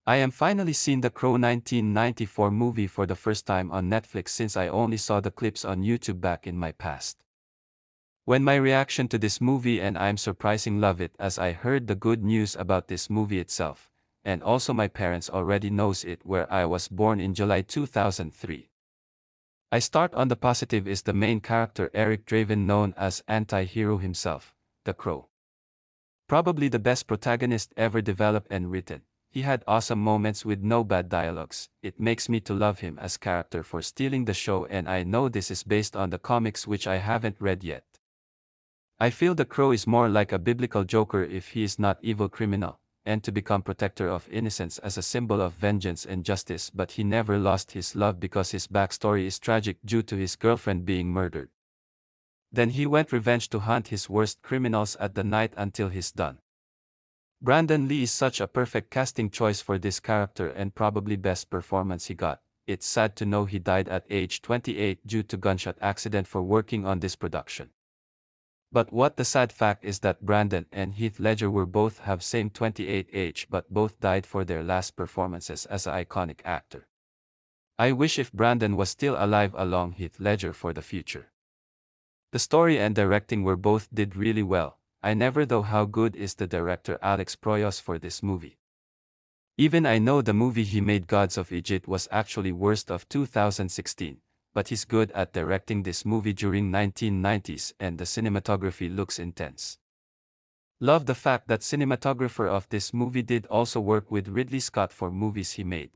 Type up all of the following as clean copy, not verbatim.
I am finally seeing the Crow 1994 movie for the first time on Netflix since I only saw the clips on YouTube back in my past. When my reaction to this movie and I'm surprising love it as I heard the good news about this movie itself, and also my parents already knows it where I was born in July 2003. I start on the positive is the main character Eric Draven known as anti-hero himself, the Crow. Probably the best protagonist ever developed and written. He had awesome moments with no bad dialogues. It makes me to love him as character for stealing the show and I know this is based on the comics which I haven't read yet. I feel the Crow is more like a biblical Joker if he is not evil criminal, and to become protector of innocence as a symbol of vengeance and justice but he never lost his love because his backstory is tragic due to his girlfriend being murdered. Then he went revenge to hunt his worst criminals at the night until he's done. Brandon Lee is such a perfect casting choice for this character and probably best performance he got. It's sad to know he died at age 28 due to gunshot accident for working on this production. But what the sad fact is that Brandon and Heath Ledger were both have same 28 age but both died for their last performances as an iconic actor. I wish if Brandon was still alive along Heath Ledger for the future. The story and directing were both did really well. I never know how good is the director Alex Proyas for this movie. Even I know the movie he made Gods of Egypt was actually worst of 2016, but he's good at directing this movie during 1990s and the cinematography looks intense. Love the fact that cinematographer of this movie did also work with Ridley Scott for movies he made.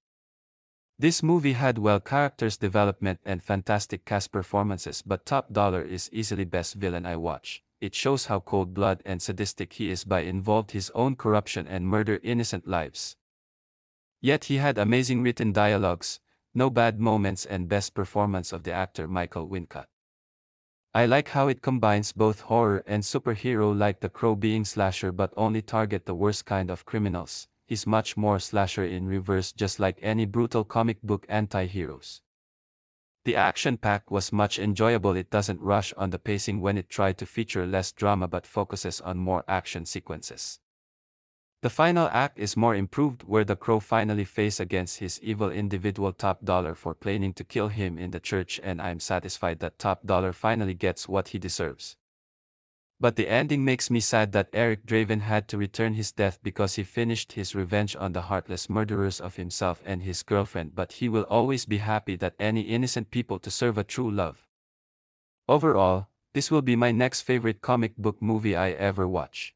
This movie had well characters development and fantastic cast performances but Top Dollar is easily best villain I watch. It shows how cold-blooded and sadistic he is by involved his own corruption and murder innocent lives. Yet he had amazing written dialogues, no bad moments and best performance of the actor Michael Wincott. I like how it combines both horror and superhero like the Crow being slasher but only target the worst kind of criminals. He's much more slasher in reverse just like any brutal comic book anti-heroes. The action pack was much enjoyable. It doesn't rush on the pacing when it tried to feature less drama but focuses on more action sequences. The final act is more improved where the Crow finally face against his evil individual Top Dollar for planning to kill him in the church and I'm satisfied that Top Dollar finally gets what he deserves. But the ending makes me sad that Eric Draven had to return his death because he finished his revenge on the heartless murderers of himself and his girlfriend but he will always be happy that any innocent people to serve a true love. Overall, this will be my next favorite comic book movie I ever watch.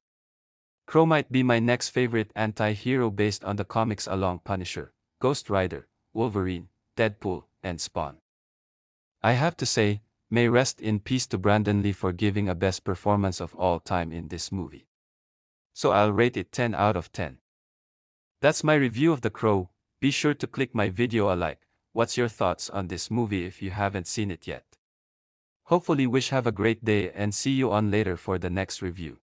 Crow might be my next favorite anti-hero based on the comics along Punisher, Ghost Rider, Wolverine, Deadpool, and Spawn. I have to say, may rest in peace to Brandon Lee for giving a best performance of all time in this movie. So I'll rate it 10 out of 10. That's my review of The Crow. Be sure to click my video a like. What's your thoughts on this movie if you haven't seen it yet? Hopefully wish have a great day and see you on later for the next review.